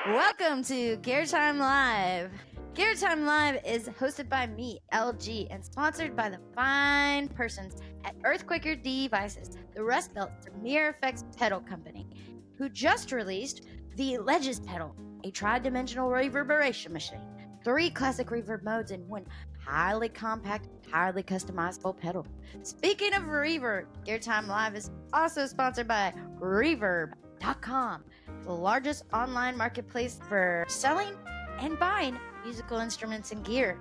Welcome to Gear Time Live. Gear Time Live is hosted by me, LG, and sponsored by the fine persons at Earthquaker Devices, the Rust Belt's premier effects pedal company, who just released the Legis pedal, a tri-dimensional reverberation machine, 3 classic reverb modes, and 1 highly compact, highly customizable pedal. Speaking of reverb, Gear Time Live is also sponsored by Reverb.com, the largest online marketplace for selling and buying musical instruments and gear.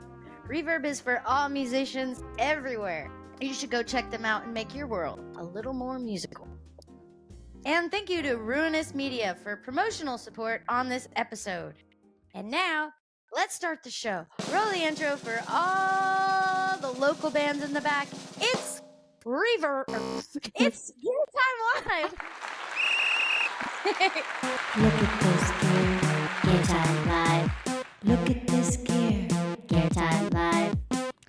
Reverb is for all musicians everywhere. You should go check them out and make your world a little more musical. And thank you to Ruinous Media for promotional support on this episode. And now, let's start the show. Roll the intro for all the local bands in the back. It's Reverb. It's Gear Time Live. Look at this gear, Gear Time Live. Look at this gear, Gear Time Live.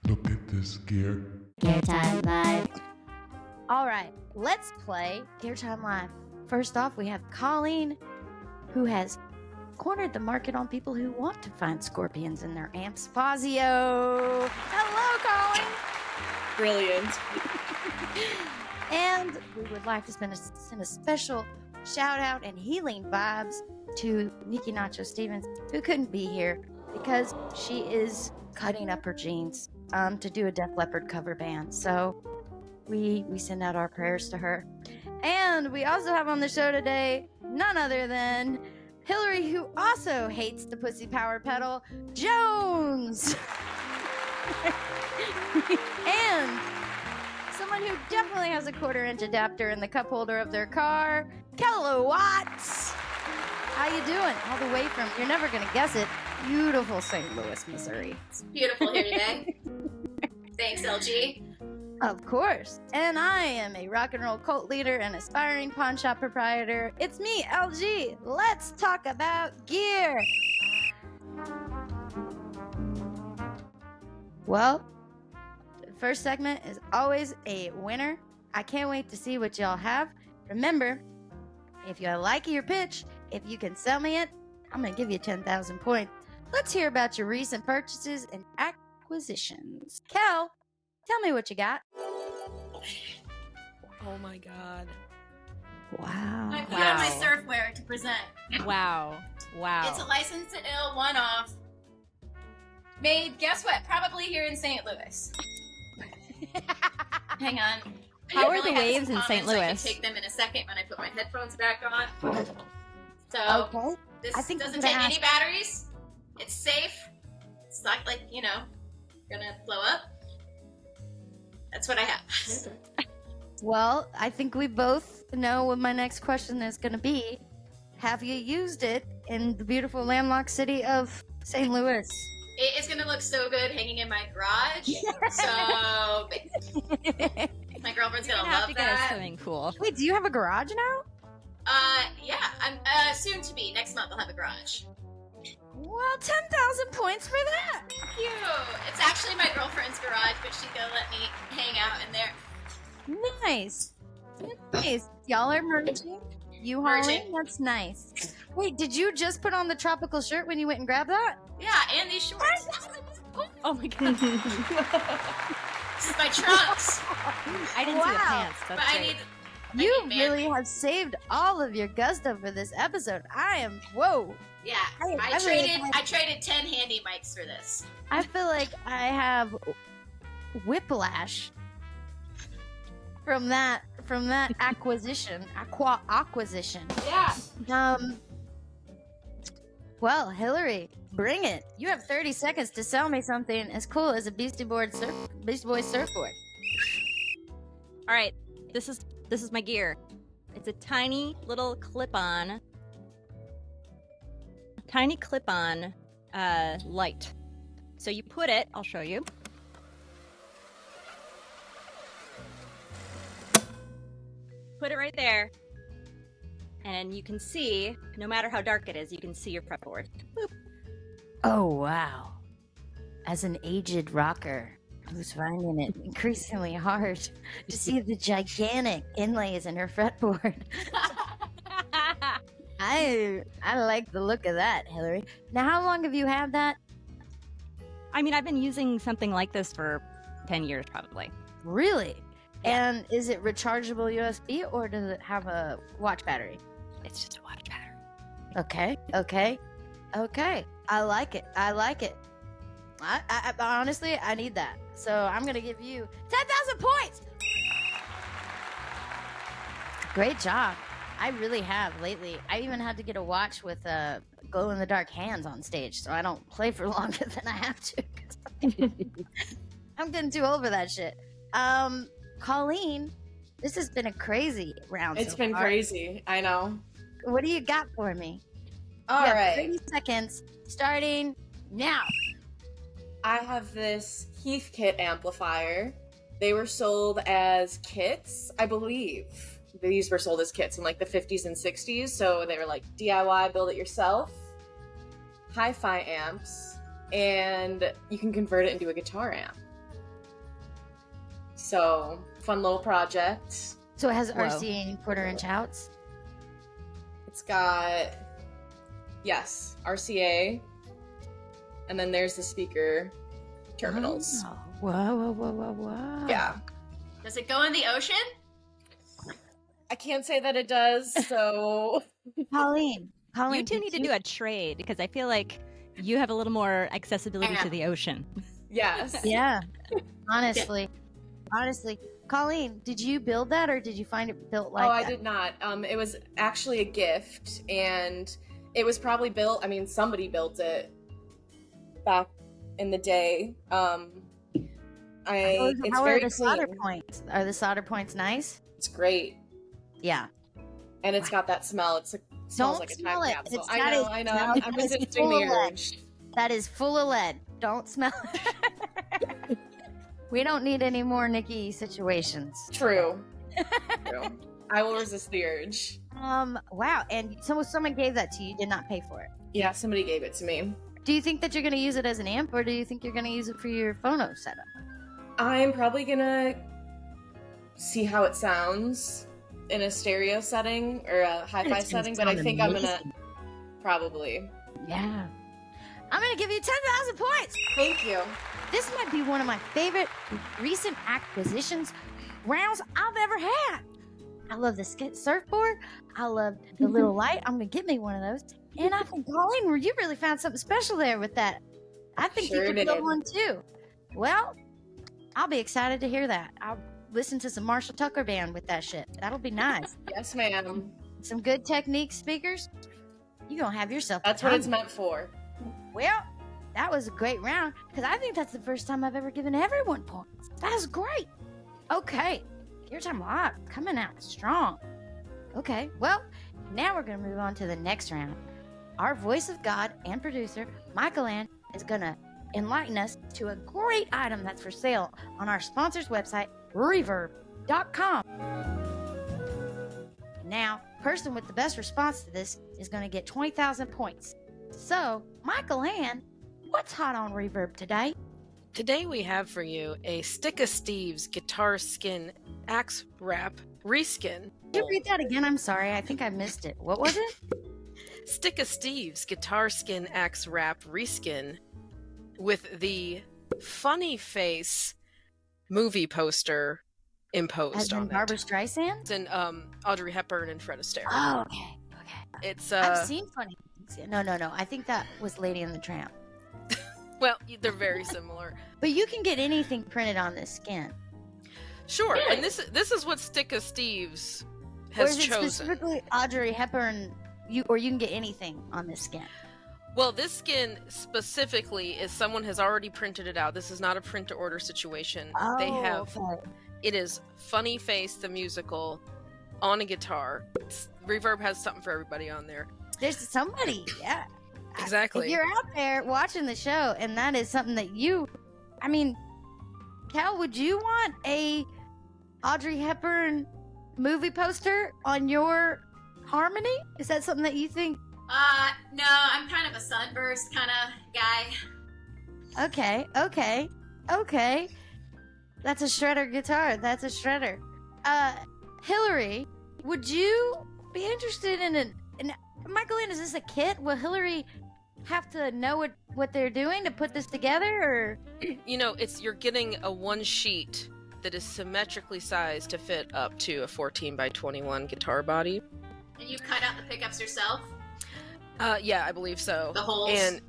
Look at this gear. Gear Time Live. All right, let's play Gear Time Live. First off, we have Colleen, who has cornered the market on people who want to find scorpions in their amps. Fazio. Hello, Colleen. Brilliant. And we would like to send a special shout out and healing vibes to Nikki Nacho Stevens, who couldn't be here because she is cutting up her jeans to do a Def Leppard cover band. So we send out our prayers to her. And we also have on the show today none other than Hillary, who also hates the pussy power pedal, Jones. And someone who definitely has a 1/4-inch adapter in the cup holder of their car, Kilowatts. How you doing? All the way from, you're never going to guess it, beautiful St. Louis, Missouri. It's beautiful here today. Thanks, LG. Of course. And I am a rock and roll cult leader and aspiring pawn shop proprietor. It's me, LG. Let's talk about gear. Well, the first segment is always a winner. I can't wait to see what y'all have. Remember, if you like your pitch, if you can sell me it, I'm going to give you 10,000 points. Let's hear about your recent purchases and acquisitions. Kel, tell me what you got. Oh my god. Wow. I put on my surfwear to present. Wow. It's a license to ill one-off. Made, guess what? Probably here in St. Louis. Hang on. How I are the have waves some in St. comments. I Louis? can take them in a second when I put my headphones back on. So, Okay. this I think doesn't I'm take gonna any batteries. It's safe. It's not like, gonna blow up. That's what I have. Well, I think we both know what my next question is going to be. Have you used it in the beautiful landlocked city of St. Louis? It is gonna look so good hanging in my garage. So my girlfriend's gonna have love to get a that. swimming pool. Wait, do you have a garage now? Yeah, I'm soon to be. Next month I'll have a garage. Well, 10,000 points for that. Thank you. It's actually my girlfriend's garage, but she's gonna let me hang out in there. Nice. Nice. Y'all are merging? You hauling? Merging. That's nice. Wait, did you just put on the tropical shirt when you went and grabbed that? Yeah, and these shorts. Oh my god. This is my trunks. I didn't see the Wow. pants. That's But I great. need. You man. really have saved all of your gusto for this episode. Whoa. Yeah, I I really traded 10 handy mics for this. I feel like I have whiplash from that acquisition. Acquisition. Yeah. Well, Hillary, bring it. You have 30 seconds to sell me something as cool as a Beastie Boys surfboard. All right. This is my gear. It's a tiny little clip-on light. So you put it, I'll show you. Put it right there. And you can see, no matter how dark it is, you can see your fretboard. Boop. Oh, wow. As an aged rocker who's finding it increasingly hard to see the gigantic inlays in her fretboard. I like the look of that, Hillary. Now, how long have you had that? I mean, I've been using something like this for 10 years probably. Really? And is it rechargeable USB or does it have a watch battery? It's just a watch battery. Okay. I like it. I honestly, I need that. So I'm going to give you 10,000 points. Great job. I really have lately. I even had to get a watch with glow-in-the-dark hands on stage, so I don't play for longer than I have to. I'm getting too old for that shit. Colleen, this has been a crazy round. It's so been far. crazy. I know. What do you got for me? All You have right. 30 seconds starting now. I have this Heathkit amplifier. They were sold as kits, I believe. These were sold as kits in like the 50s and 60s, so they were like DIY, build it yourself, hi-fi amps, and you can convert it into a guitar amp. So, fun little project. So it has Whoa. RCA quarter-inch outs. It's got, yes, RCA, and then there's the speaker terminals. Oh, whoa. Yeah. Does it go in the ocean? I can't say that it does, so... Colleen, You two did need to do a trade because I feel like you have a little more accessibility to the ocean. Yes. Yeah. Honestly. Colleen, did you build that or did you find it built like I that? did not. It was actually a gift, and it was probably built, somebody built it back in the day. It's How very are the solder clean. points? Are the solder points nice? It's great. Yeah. And it's got that smell. It smells Don't like a smell time it. capsule. It's I got know. it. I'm That is resisting full the of lead. urge. That is full of lead. Don't smell it. We don't need any more Nikki situations. True. I will resist the urge. Wow. And someone gave that to you. You did not pay for it. Yeah, somebody gave it to me. Do you think that you're going to use it as an amp or do you think you're going to use it for your phono setup? I'm probably gonna see how it sounds in a stereo setting or a hi-fi It's gonna setting, but I sound think I'm gonna amazing. probably. Yeah. I'm going to give you 10,000 points. Thank you. This might be one of my favorite recent acquisitions rounds I've ever had. I love the surfboard. I love the little light. I'm going to get me one of those. And I think, Colleen, you really found something special there with that. I think Sure you could build did. one too. Well, I'll be excited to hear that. I'll listen to some Marshall Tucker band with that shit. That'll be nice. Yes, ma'am. Some good Technique speakers. You're going to have yourself a That's what time. it's meant for. Well, that was a great round because I think that's the first time I've ever given everyone points. That's great. Okay, Your Time Live coming out strong. Okay, well, now we're going to move on to the next round. Our voice of God and producer, Michael Ann, is going to enlighten us to a great item that's for sale on our sponsor's website, reverb.com. Now, person with the best response to this is going to get 20,000 points. So, Michael Ann, what's hot on Reverb today? Today we have for you a Stick of Steve's guitar skin axe wrap reskin. Could you read that again? I'm sorry. I think I missed it. What was it? Stick of Steve's guitar skin axe wrap reskin with the funny face movie poster As imposed in on Barbara it. Streisand? It's in Audrey Hepburn and Fred Astaire. Oh, okay. It's I've seen Funny. No. I think that was Lady and the Tramp. well, they're very similar. But you can get anything printed on this skin. Sure, and this is what Stick of Steve's Or has is it chosen. specifically Audrey Hepburn? You can get anything on this skin. Well, this skin specifically is someone has already printed it out. This is not a print to order situation. They have okay. it is Funny Face the musical on a guitar. Reverb has something for everybody on there. There's somebody, yeah. Exactly. If you're out there watching the show and that is something that Cal, would you want a Audrey Hepburn movie poster on your Harmony? Is that something that you think? No, I'm kind of a sunburst kind of guy. Okay. That's a shredder guitar. That's a shredder. Hillary, would you be interested in Michael-Ann, is this a kit? Will Hillary have to know what they're doing to put this together, or? You're getting a one sheet that is symmetrically sized to fit up to a 14 by 21 guitar body. And you cut out the pickups yourself? Yeah, I believe so. The holes? And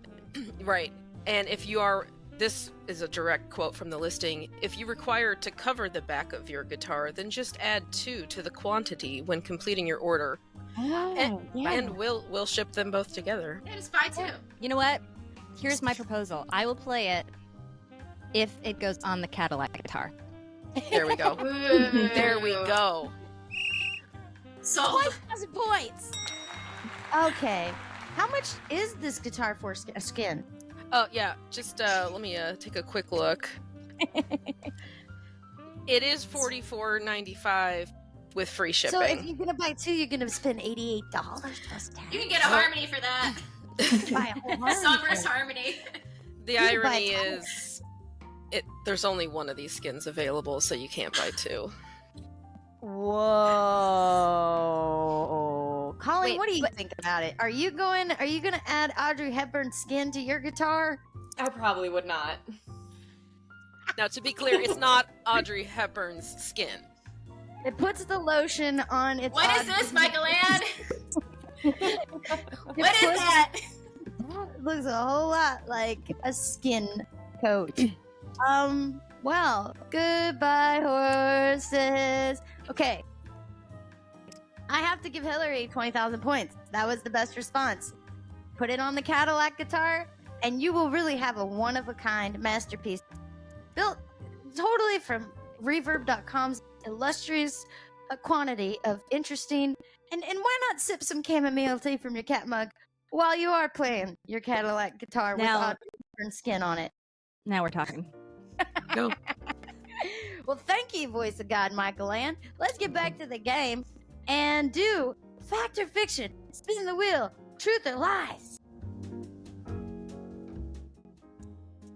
right. And this is a direct quote from the listing. If you require to cover the back of your guitar, then just add 2 to the quantity when completing your order. Oh, And we'll ship them both together. Yeah, just buy 2. You know what? Here's my proposal. I will play it if it goes on the Cadillac guitar. There we go. There we go. Sold. 1,000 points. Okay. How much is this guitar for a skin? Oh, yeah. Just let me take a quick look. It is $44.95 with free shipping. So if you're gonna buy 2, you're gonna spend $88 plus tax. You can get a harmony for that. Buy a whole harmony. Summer's harmony. The You can buy irony a is, there's only one of these skins available, so you can't buy 2. Whoa. Colleen, Wait, what do you think about it? Are you gonna add Audrey Hepburn's skin to your guitar? I probably would not. Now, to be clear, it's not Audrey Hepburn's skin. It puts the lotion on its What is this, Michael-Ann? What is that? It looks a whole lot like a skin coat. Well, goodbye horses. Okay. I have to give Hillary 20,000 points. That was the best response. Put it on the Cadillac guitar, and you will really have a one-of-a-kind masterpiece. Built totally from Reverb.com's illustrious quantity of interesting... And why not sip some chamomile tea from your cat mug while you are playing your Cadillac guitar with Now- Audrey Hepburn's skin on it? Now we're talking. Go. Well, thank you, voice of God, Michael-Ann. Let's get back to the game and do fact or fiction, spin the wheel, truth or lies.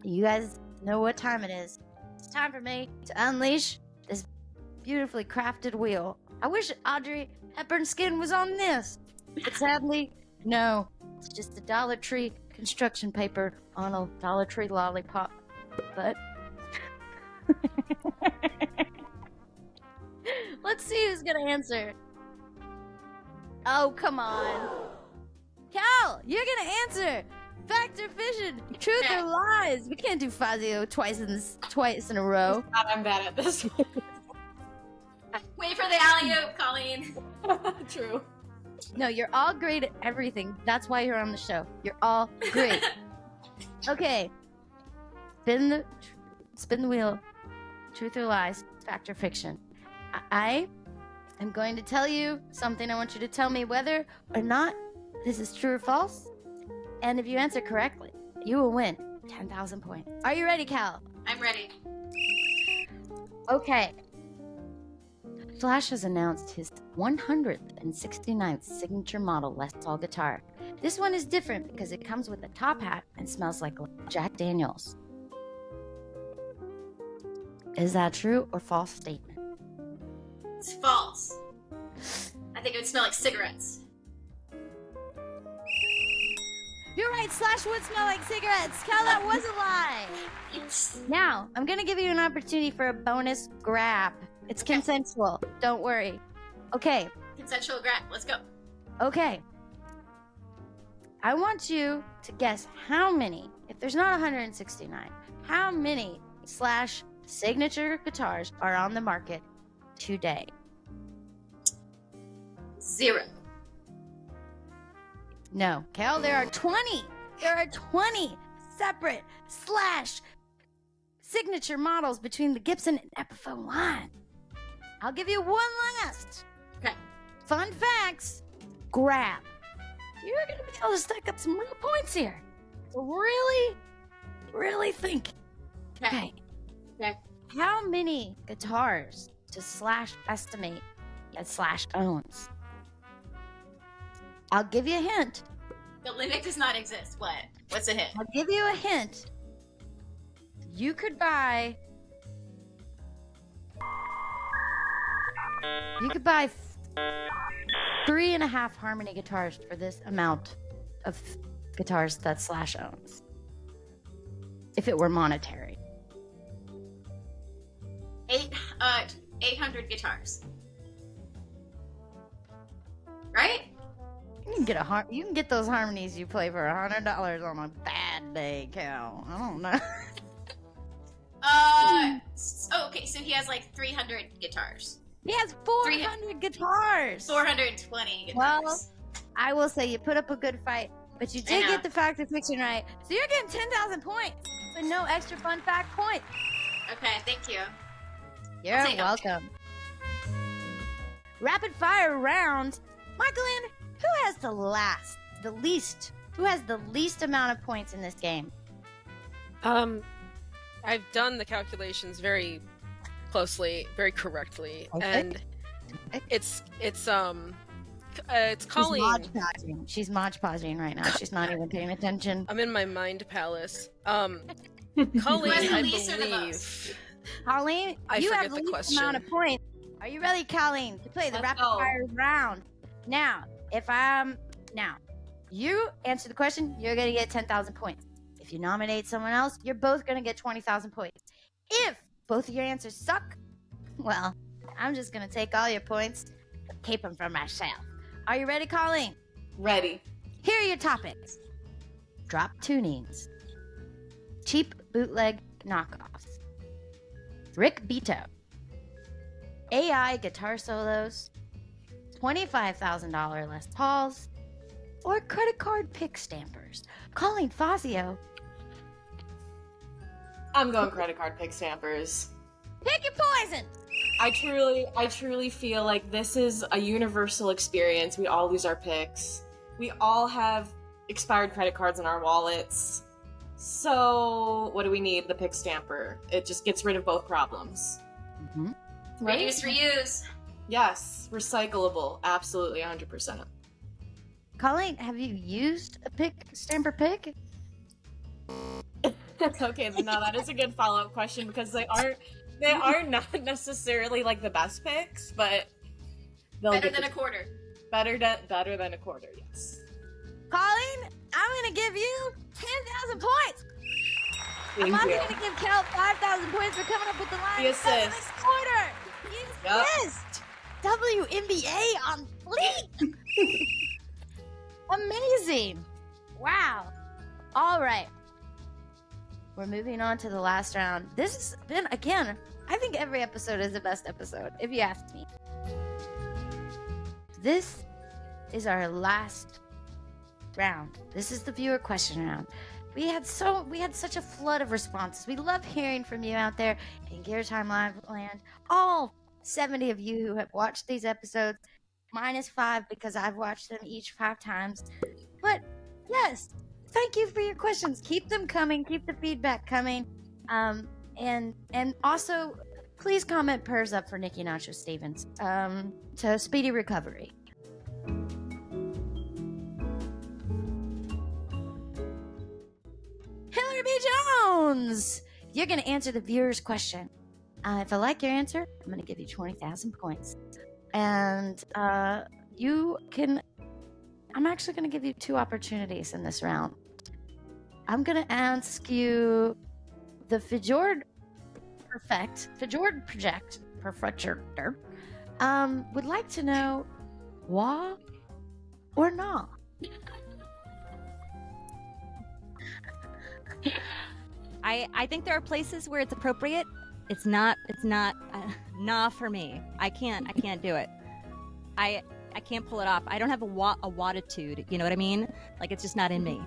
You guys know what time it is. It's time for me to unleash this beautifully crafted wheel. I wish Audrey Hepburn's skin was on this, but sadly, no. It's just a Dollar Tree construction paper on a Dollar Tree lollipop. But let's see who's gonna answer. Oh, come on. Cal, you're gonna answer. Fact or fiction, truth or lies. We can't do Fazio twice in a row. God, I'm bad at this. Wait for the alley-oop, Colleen. True. No, you're all great at everything. That's why you're on the show. You're all great. Okay. Spin the wheel. Truth or lies, fact or fiction. I am going to tell you something. I want you to tell me whether or not this is true or false. And if you answer correctly, you will win 10,000 points. Are you ready, Cal? I'm ready. Okay. Slash has announced his 169th signature model Les Paul guitar. This one is different because it comes with a top hat and smells like Jack Daniels. Is that true or false statement? It's false. I think it would smell like cigarettes. You're right, Slash would smell like cigarettes. Cal, that was a lie. Now, I'm going to give you an opportunity for a bonus grab. It's consensual. Don't worry. Okay. Consensual grab. Let's go. Okay. I want you to guess how many, if there's not 169, how many Slash signature guitars are on the market today? 0. No. Cal, there are 20. There are 20 separate Slash signature models between the Gibson and Epiphone line. I'll give you one last. Okay. Fun facts. Grab. You're going to be able to stack up some real points here. So really, really think. Okay. Okay. How many guitars does Slash estimate that Slash owns? I'll give you a hint. The limit does not exist. What? What's a hint? I'll give you a hint. You could buy... 3.5 harmony guitars for this amount of guitars that Slash owns. If it were monetary. 800 guitars. Right? You can get those harmonies you play for $100 on a bad day, Cal. I don't know. Okay, so he has like 300 guitars. He has 400 guitars. 420 guitars. Well, I will say you put up a good fight, but you did get the fact of fiction right. So you're getting 10,000 points. So no extra fun fact points. Okay, thank you. You're welcome. Rapid fire round. Michaelin, who has the least amount of points in this game? I've done the calculations very closely, very correctly, and it's Colleen. She's Mod Podging right now. She's not even paying attention. I'm in my mind palace. Colleen, I believe. Colleen, you have the least amount of points. Are you ready, Colleen, to play the rapid fire round? Now, you answer the question, you're gonna get 10,000 points. If you nominate someone else, you're both gonna get 20,000 points. If both of your answers suck, well, I'm just gonna take all your points and keep them for myself. Are you ready, Colleen? Ready. Here are your topics. Drop tunings. Cheap bootleg knockoffs. Rick Beato. AI guitar solos. $25,000 Les Pauls. Or credit card pick stampers. Colleen Fazio. I'm going credit card pick stampers. Pick your poison! I truly feel like this is a universal experience. We all lose our picks. We all have expired credit cards in our wallets. So, what do we need? The pick stamper. It just gets rid of both problems. Mm-hmm. Right? Reuse. Yes, recyclable. Absolutely, 100%. Colleen, have you used a pick stamper pick? Okay, no, that is a good follow-up question because they are not necessarily like the best picks, but better than a quarter. Better than a quarter, yes. Colleen, I'm gonna give you 10,000 points. Thank I'm also you. gonna give Cal 5,000 points for coming up with the line. The assist. Quarter. He assist. WNBA on fleek. Amazing. Wow. All right. We're moving on to the last round. This has been, again, I think every episode is the best episode, if you ask me. This is our last round. This is the viewer question round. We had such a flood of responses. We love hearing from you out there in Gear Time Live land. All 70 of you who have watched these episodes, -5 because I've watched them each 5 times. But yes, thank you for your questions. Keep them coming. Keep the feedback coming. And also, please comment prayers up for Nikki Nacho Stevens to speedy recovery. Hillary B. Jones, you're going to answer the viewer's question. If I like your answer, I'm going to give you 20,000 points. And I'm actually going to give you 2 opportunities in this round. I'm going to ask you the Fjord Projector would like to know wah or nah. I think there are places where it's appropriate. It's not nah for me. I can't do it. I can't pull it off. I don't have a wattitude, you know what I mean? Like, it's just not in me.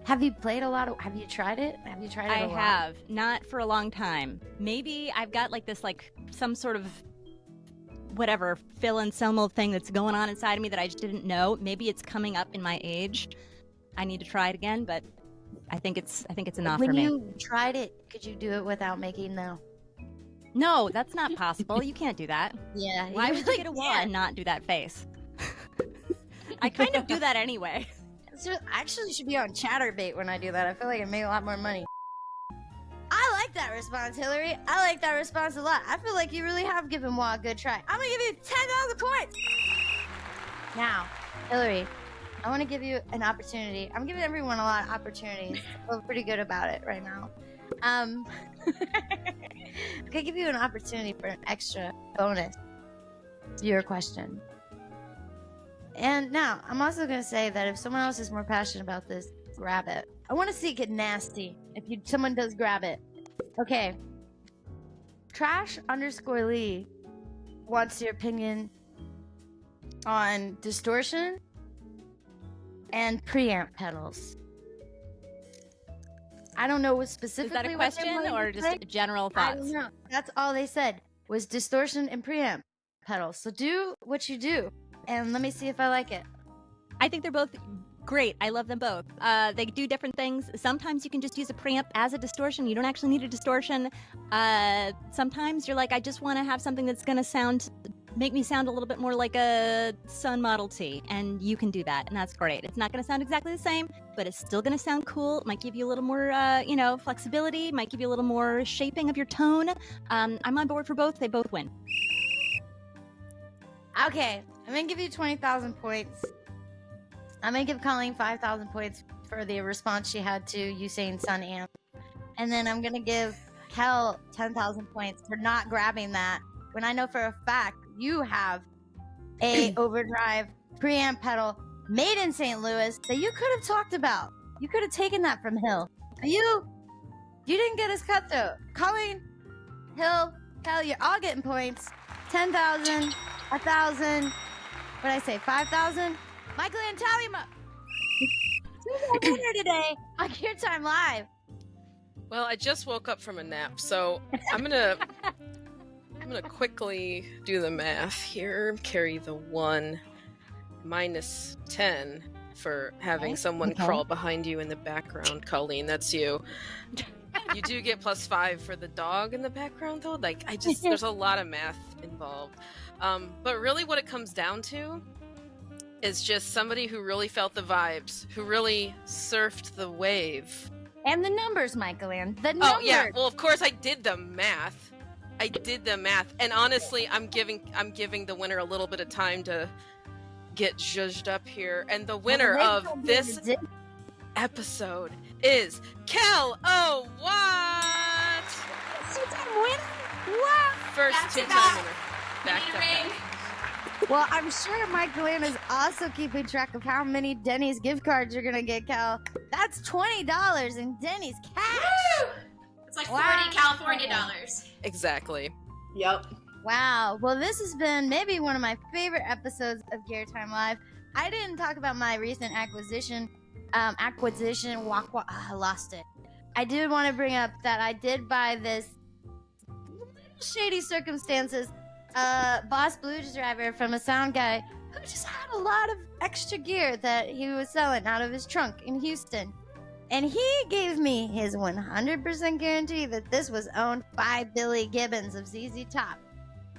Have you played a lot of, have you tried it? Have you tried it I a lot? have, not for a long time. Maybe I've got like this, like some sort of whatever Phil Anselmo thing that's going on inside of me that I just didn't know. Maybe it's coming up in my age. I need to try it again, but I think it's enough for me. When you tried it, could you do it without making no? No, that's not possible. You can't do that. Yeah. Why would you get a wah and not do that face? I kind of do that anyway. So I actually should be on Chatterbait when I do that. I feel like I make a lot more money. I like that response, Hillary. I like that response a lot. I feel like you really have given Wah a good try. I'm gonna give you 10,000 points. Now, Hillary, I want to give you an opportunity. I'm giving everyone a lot of opportunities. I feel pretty good about it right now. I'm gonna give you an opportunity for an extra bonus viewer question. And now, I'm also gonna say that if someone else is more passionate about this, grab it. I want to see it get nasty. If someone does grab it, okay. Trash_Lee wants your opinion on distortion and preamp pedals. I don't know what specifically. Is that a question or just general I thoughts? don't know. That's all they said was distortion and preamp pedals. So do what you do, and let me see if I like it. I think they're both great. I love them both. They do different things. Sometimes you can just use a preamp as a distortion. You don't actually need a distortion. Sometimes you're like, I just want to have something that's going to make me sound a little bit more like a Sun Model T, and you can do that, and that's great. It's not going to sound exactly the same, but it's still going to sound cool. It might give you a little more, flexibility. Might give you a little more shaping of your tone. I'm on board for both. They both win. Okay, I'm gonna give you 20,000 points. I'm gonna give Colleen 5,000 points for the response she had to you saying Sun Amp, and then I'm gonna give Kel 10,000 points for not grabbing that when I know for a fact you have a overdrive preamp pedal made in St. Louis that you could have talked about. You could have taken that from Hill. But you didn't get his cutthroat. Colleen, Hill, Kel, you're all getting points. 10,000, 1,000. What'd I say? 5,000. Michael and tally him up. Who's our winner today on Gear Time Live? Well, I just woke up from a nap, so I'm gonna quickly do the math here. Carry the 1 minus 10 for having someone crawl behind you in the background. Colleen, that's you. You do get +5 for the dog in the background, though. There's a lot of math involved. But really what it comes down to is just somebody who really felt the vibes, who really surfed the wave. And the numbers, Michael Ann. The numbers. Oh, yeah. Well, of course, I did the math. And honestly, I'm giving the winner a little bit of time to get zhuzhed up here. And the winner of this episode is Kel. Oh, what? Two-time winner? What? First That's two-time back. winner. We Back need to a back. ring. Well, I'm sure Michael Ann is also keeping track of how many Denny's gift cards you're going to get, Kel. That's $20 in Denny's cash. Woo! It's like 40 Wow. California dollars. Exactly. Yep. Wow. Well, this has been maybe one of my favorite episodes of Gear Time Live. I didn't talk about my recent acquisition. I lost it. I did want to bring up that I did buy this shady circumstances Boss Blues driver from a sound guy who just had a lot of extra gear that he was selling out of his trunk in Houston. And he gave me his 100% guarantee that this was owned by Billy Gibbons of ZZ Top.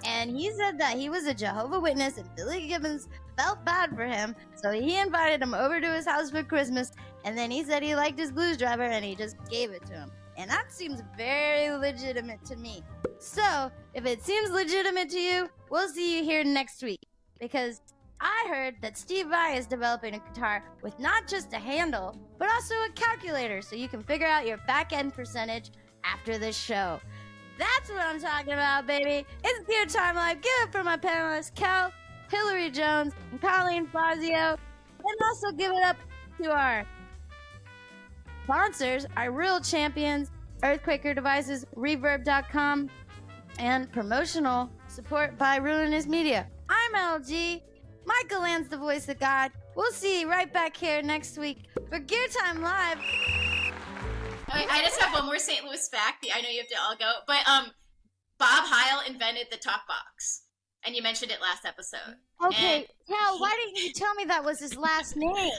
And he said that he was a Jehovah's Witness and Billy Gibbons felt bad for him, so he invited him over to his house for Christmas, and then he said he liked his blues driver and he just gave it to him. And that seems very legitimate to me. So, if it seems legitimate to you, we'll see you here next week. Because I heard that Steve Vai is developing a guitar with not just a handle, but also a calculator so you can figure out your back end percentage after this show. That's what I'm talking about, baby. It's Gear Time Live. Give it for my panelists, Kel, Hillary Jones, and Colleen Fazio. And also give it up to our sponsors, our real champions, Earthquaker Devices, Reverb.com, and promotional support by Ruinous Media. I'm LG. Michael Ann's the voice of God. We'll see you right back here next week for Gear Time Live. Okay, I just have one more St. Louis fact. I know you have to all go, but Bob Heil invented the talk box, and you mentioned it last episode. Okay, And Cal, why didn't you tell me that was his last name?